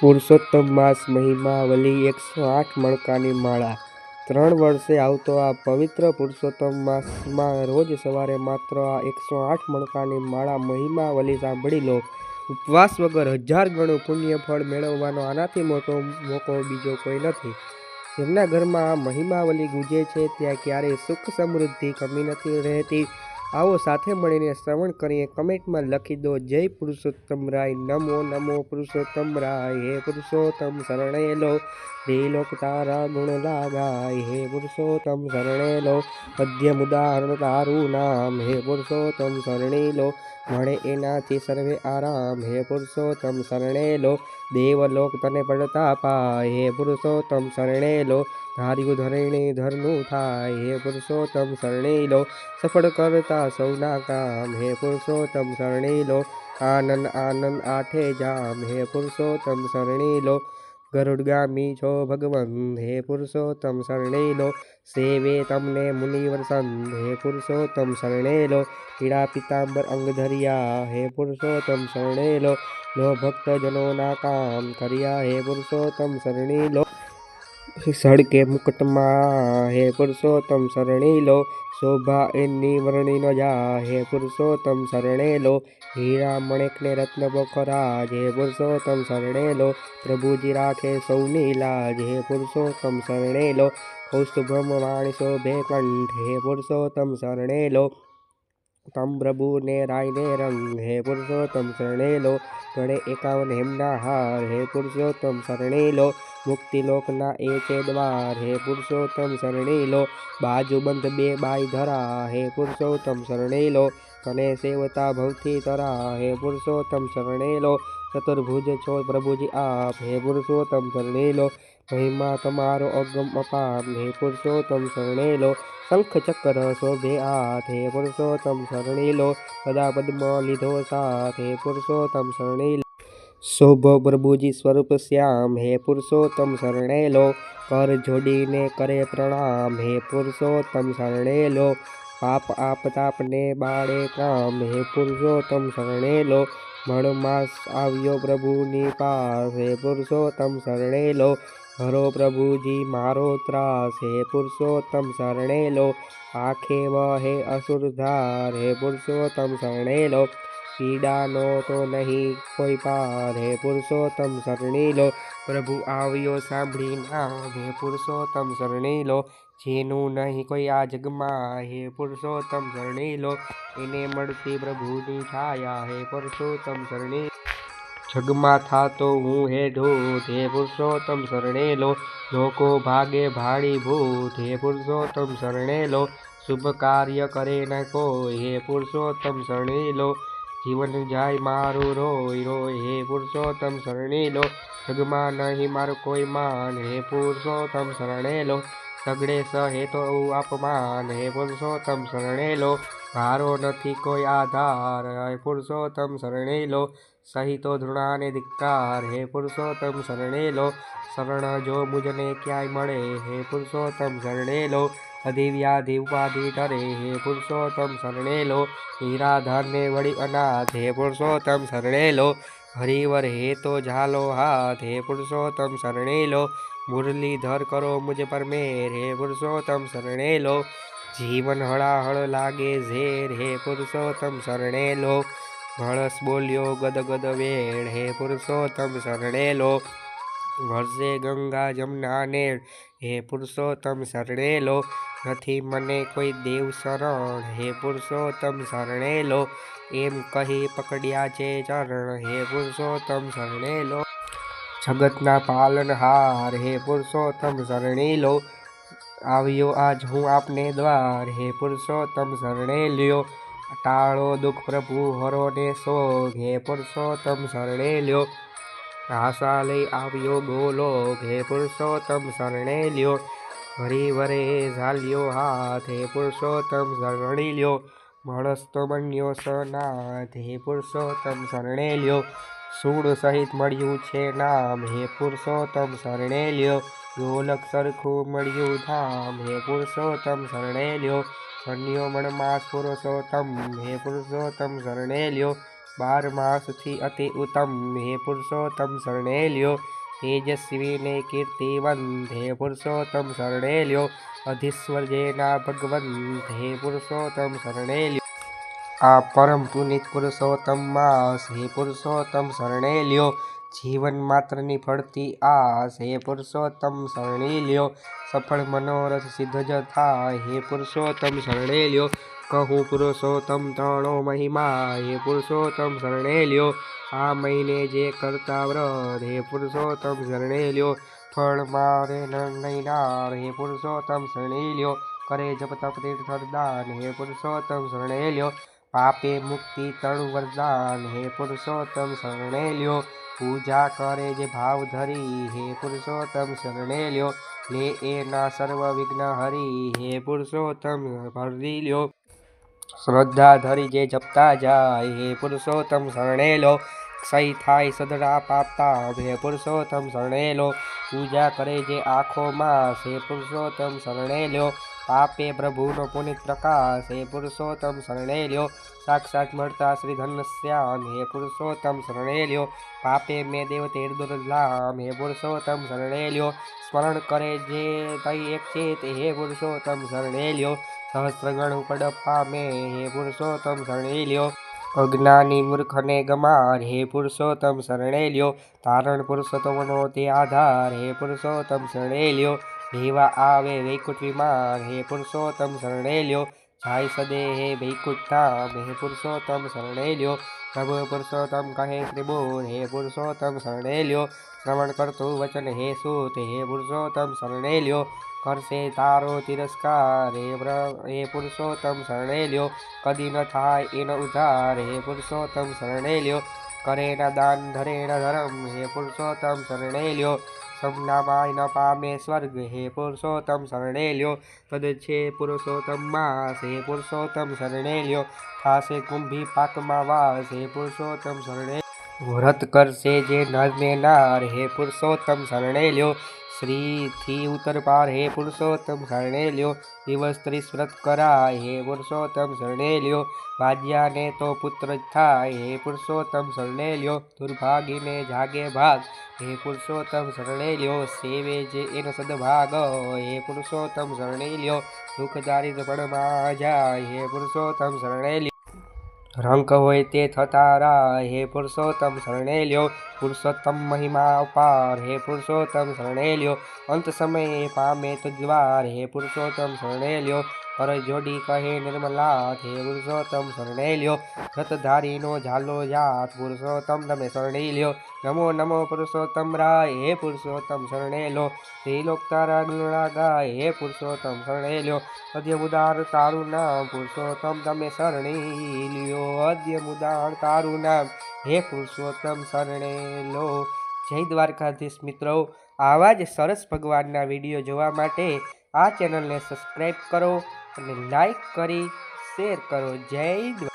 પુરુષોત્તમ માસ મહિમાવલી 108 મણકાની માળા। 3 વર્ષે આવતો આ પવિત્ર પુરુષોત્તમ માસમાં રોજ સવારે માત્ર આ 108 મણકાની માળા મહિમાવલી સાંભળી લો। ઉપવાસ વગર 1000 ગણું પુણ્ય ફળ મેળવવાનો આનાથી મોટો મોકો બીજો કોઈ નથી। જેમના ઘરમાં આ મહિમાવલી ગુંજે છે ત્યાં ક્યારેય સુખ સમૃદ્ધિ કમી નથી રહેતી। આવો સાથે મળીને શ્રવણ કરીએ। કમેન્ટમાં લખી દો જય પુરુષોત્તમ રાય। નમો નમો પુરુષોત્તમ રાય। હે પુરુષોત્તમ શરણે લો, ત્રિલોક તારા ગુણ લાગાય। હે પુરુષોત્તમ શરણે લો, મધ્યમ ઉદાહરણ તારું નામ। હે પુરુષોત્તમ શરણે લો, મળે એનાથી સર્વે આરામ। હે પુરુષોત્તમ શરણે લો, દેવલોક તને પડતા પાય। હે પુરુષોત્તમ શરણે લો, ધાર્યું ધરણી ધરનું થાય। હે પુરુષોત્તમ શરણે લો, સફળ કરતા સૌના કામ। હે પુરુષોત્તમ શરણે લો, આનંદ આનંદ આઠે જામ। હે પુરુષોત્તમ શરણે લો, ગરુડગામી છો ભગવંત। હે પુરુષોત્તમ શરણે લો, સેવે તમને મુનિવર સંત। હે પુરુષોત્તમ શરણે લો, પીળા પીતાંબર અંગ ધર્યા। હે પુરુષોત્તમ શરણે લો, ભક્તજનોના કામ કર્યા। હે પુરુષોત્તમ શરણે લો, સડકે મુકટમાં। હે પુરુષોત્તમ શરણે લો, શોભા એની વર્ણિ ન જાય। હે પુરુષોત્તમ શરણે લો, હીરા મણેકને રત્ન પોખરાજ। હે પુરુષોત્તમ શરણે લો, પ્રભુજી રાખે સૌની લાજ। હે પુરુષોત્તમ શરણે લો, કૌસ્તુભમ વાણી શોભે કંઠ। હે પુરુષોત્તમ શરણે લો, તમ્રભુને રાયને રંગ। હે પુરુષોત્તમ શરણે લો, ગળે 51 હેમના હાર। હે પુરુષોત્તમ શરણે લો, મુક્તિલોકના એ છે દ્વાર। હે પુરુષોત્તમ શરણે લો, બાજુબંધ 2 બાઈ ધરા। હે પુરુષોત્તમ શરણે લો, તને સેવતા ભવથી તરા। હે પુરુષોત્તમ શરણે લો, ચતુર્ભુજ છો પ્રભુજી આપ। હે પુરુષોત્તમ શરણે લો, મહિમા તમારો અગમ અપાર। હે પુરુષોત્તમ શરણે લો, શંખ ચક્ર શોભે હાથ। હે પુરુષોત્તમ શરણે લો, સદા પદ્મ લીધો સાથ। હે પુરુષોત્તમ શરણે લો, શોભો પ્રભુજી સ્વરૂપ શ્યામ। હે પુરુષોત્તમ શરણે લો, કર જોડીને કરે પ્રણામ। હે પુરુષોત્તમ શરણે લો, પાપ આપતાપને બાળે કામ। હે પુરુષોત્તમ શરણે લો, મળમાસ આવ્યો પ્રભુની પાસ। હે પુરુષોત્તમ શરણે લો, હરો પ્રભુજી મારો ત્રાસ। હે પુરુષોત્તમ શરણે લો, આંખે વહે અસુર ધાર। હે પુરુષોત્તમ શરણે લો, પીડાનો તો નહીં કોઈ પાર। હે પુરુષોત્તમ શરણે લો, પ્રભુ આવ્યો સાંભળી નામ। હે પુરુષોત્તમ શરણે લો, જેનું નહીં કોઈ આ જગમાં। હે પુરુષોત્તમ શરણે લો, એને મળતી પ્રભુની છાયા। હે પુરુષોત્તમ શરણે જગમાં થાતો હું હે ધૂત। હે પુરુષોત્તમ શરણે લો, લોકો ભાગે ભાળી ભૂત। હે પુરુષોત્તમ શરણે લો, શુભ કાર્ય કરે ન કોઈ। હે પુરુષોત્તમ શરણે લો, જીવન જાય મારું રોય રોય। હે પુરુષોત્તમ શરણે લો, જગમાં નહીં મારું કોઈ માન। હે પુરુષોત્તમ શરણે લો, સગડે સહે તો અપમાન। હે પુરુષોત્તમ શરણે લો, મારો નથી કોઈ આધાર। હે પુરુષોત્તમ શરણે લો, સહિતો ધૃણાને ધિક્કાર। હે પુરુષોત્તમ શરણે લો, શરણ જો મુજને ક્યાંય મળે। હે પુરુષોત્તમ શરણે લો, અધિવ્યાધિ ઉપાધિ ટરે। હે પુરુષોત્તમ શરણે લો, નિરાધારને વળી અનાથ। હે પુરુષોત્તમ શરણે લો, હરિવર હે તો ઝાલો હાથ। હે પુરુષોત્તમ શરણે લો, મુરલીધર કરો મુજ પર મેર। હે પુરુષોત્તમ શરણે લો, જીવન હળાહળ લાગે ઝેર। હે પુરુષોત્તમ શરણે લો, ભળસ બોલ્યો ગદગદ વેણ। હે પુરુષોત્તમ શરણે લો, વરસે ગંગા જમના નેર। હે પુરુષોત્તમ શરણે લો, નથી મને કોઈ દેવ શરણ। હે પુરુષોત્તમ શરણે લો, એમ કહી પકડ્યા છે ચરણ। હે પુરુષોત્તમ શરણે લો, જગતના પાલનહાર। હે પુરુષોત્તમ શરણે લો, આવ્યો આજ હું આપને દ્વાર। હે પુરુષોત્તમ શરણે લ્યો, ટાળો દુઃખ પ્રભુ હરો ને શોક। હે પુરુષોત્તમ શરણે લ્યો, આશા લઈ આવ્યો ગોલોક। હે પુરુષોત્તમ શરણે લ્યો, હરિવરે ઝાલ્યો હાથ। હે પુરુષોત્તમ શરણે લ્યો, મળસ તો બન્યો સનાથ। હે પુરુષોત્તમ શરણે લ્યો, સૂળ સહિત મળ્યું છે નામ। હે પુરુષોત્તમ શરણે લ્યો, ગોલક સરખું મળ્યું ધામ। હે પુરુષોત્તમ શરણે લ્યો, ધન્યો મણમાસ પુરુષોત્તમ। હે પુરુષોત્તમ શરણે લ્યો, બારમાસથી અતિ ઉત્તમ હે પુરુષોત્તમ શરણે લ્યો તેજસ્વી ને કીર્તિવંત હે પુરુષોત્તમ શરણે લ્યો અધીશ્વર જેના ભગવંત હે પુરુષોત્તમ શરણે લ્યો આ પરમ પુનિત પુરુષોત્તમ માસ હે પુરુષોત્તમ શરણે લ્યો જીવન માત્રની ફળતી આસ હે પુરુષોત્તમ શરણે લ્યો સફળ મનોરથ સિદ્ધ જ થાય હે પુરુષોત્તમ શરણે લ્યો કહું પુરુષોત્તમ ત્રણો મહિમા હે પુરુષોત્તમ શરણે લ્યો આ મહિને જે કરતા વ્રત હે પુરુષોત્તમ શરણે લ્યો ફળ મારે નૈનાર હે પુરુષોત્તમ શરણે લ્યો કરે જપ તપ તીર્થ દાન હે પુરુષોત્તમ શરણે લ્યો પાપે મુક્તિ તણુ વરદાન હે પુરુષોત્તમ શરણે લ્યો પૂજા કરે જે ભાવ ધરી હે પુરુષોત્તમ શરણે લ્યો લે એના સર્વ વિઘ્ન હરી હે પુરુષોત્તમ ભરી લ્યો શ્રદ્ધા ધરી જે જપતા જાય હે પુરુષોત્તમ શરણે લો ક્ષય થાય સદરા પાપતા હે પુરુષોત્તમ શરણે લો પૂજા કરે જે આંખોમાં હે પુરુષોત્તમ શરણે લ્યો પાપે પ્રભુનો પુનિત પ્રકાશ હે પુરુષોત્તમ શરણે લ્યો સાક્ષાત મળતા શ્રી ધનશ્યામ હે પુરુષોત્તમ શરણે લ્યો પાપે મેં દેવ તીર્દુર્લામ હે પુરુષોત્તમ શરણે લ્યો સ્મરણ કરે જે તઈ એક ચેત હે પુરુષોત્તમ શરણે લ્યો સહસ્ત્રગણ ઉપડ પામે હે પુરુષોત્તમ શરણે લ્યો અજ્ઞાની મૂર્ખને ગમાર હે પુરુષોત્તમ શરણે લ્યો તારણ પુરુષોત્તમનો તે આધાર હે પુરુષોત્તમ શરણે લ્યો દેવા આવે વૈકુંઠ વિમાન હે પુરુષોત્તમ શરણે લ્યો જાય સદે હે વૈકુંઠ ધામ હે પુરુષોત્તમ શરણે લ્યો પ્રભુ પુરુષોત્તમ કહે શ્રી બોલ હે પુરુષોત્તમ શરણે લ્યો શ્રવણ કરતું વચન હે સૂત હે પુરુષોત્તમ શરણે લ્યો કરશે તારો તિરસ્કાર હે પુરુષોત્તમ શરણે લ્યો કદી ન થાય એનો ઉદ્ધાર હે પુરુષોત્તમ શરણે લ્યો કરે ન દાન ધરે ન ધર્મ હે પુરુષોત્તમ શરણે લ્યો સમનામાય ન પામે સ્વર્ગ હે પુરુષોત્તમ શરણે લ્યો તદ છે પુરુષોત્તમ માસ હે પુરુષોત્તમ શરણે લ્યો થાશે કુંભી પાકમાં વાસ હે પુરુષોત્તમ શરણે વ્રત કરશે જે નર ને નાર હે પુરુષોત્તમ શરણે લ્યો શ્રીથી ઉત્તર પાર હે પુરુષોત્તમ શરણે લ્યો દિવસ 30 વ્રત કરાય હે પુરુષોત્તમ શરણે લ્યો ભાજ્યાને તો પુત્ર જ થાય હે પુરુષોત્તમ શરણે લ્યો દુર્ભાગીને જાગે ભાગ હે પુરુષોત્તમ શરણે લ્યો સેવે જે એનો સદભાગ હે પુરુષોત્તમ શરણે લ્યો દુઃખ દારિદ્ર પણમાં જાય હે પુરુષોત્તમ શરણે લ્યો રંક હોય તે થતા રાય હે પુરુષોત્તમ શરણે લ્યો પુરુષોત્તમ મહિમા અપાર હે પુરુષોત્તમ શરણે લ્યો અંત સમયે પામે તો દ્વાર હે પુરુષોત્તમ શરણે લ્યો કર જોડી કહે નિર્મલાથ હે પુરુષોત્તમ શરણે લ્યો રથધારીનો ઝાલો જાત પુરુષોત્તમ તમે શરણે લ્યો નમો નમો પુરુષોત્તમ રાય હે પુરુષોત્તમ શરણે લો ત્રિલોક તારા ગુણા ગાય હે પુરુષોત્તમ શરણે લ્યો અદ્ય મુદાર તારું નામ પુરુષોત્તમ તમે શરણી લ્યો અદ્ય મુદાર તારું નામ હે પુરુષોત્તમ શરણે લો જય દ્વારકાધીશ મિત્રો આવા જ સરસ ભગવાનના વિડીયો જોવા માટે આ ચેનલને સબસ્ક્રાઈબ કરો અને લાઈક કરી શેર કરો જય દ્વારકા।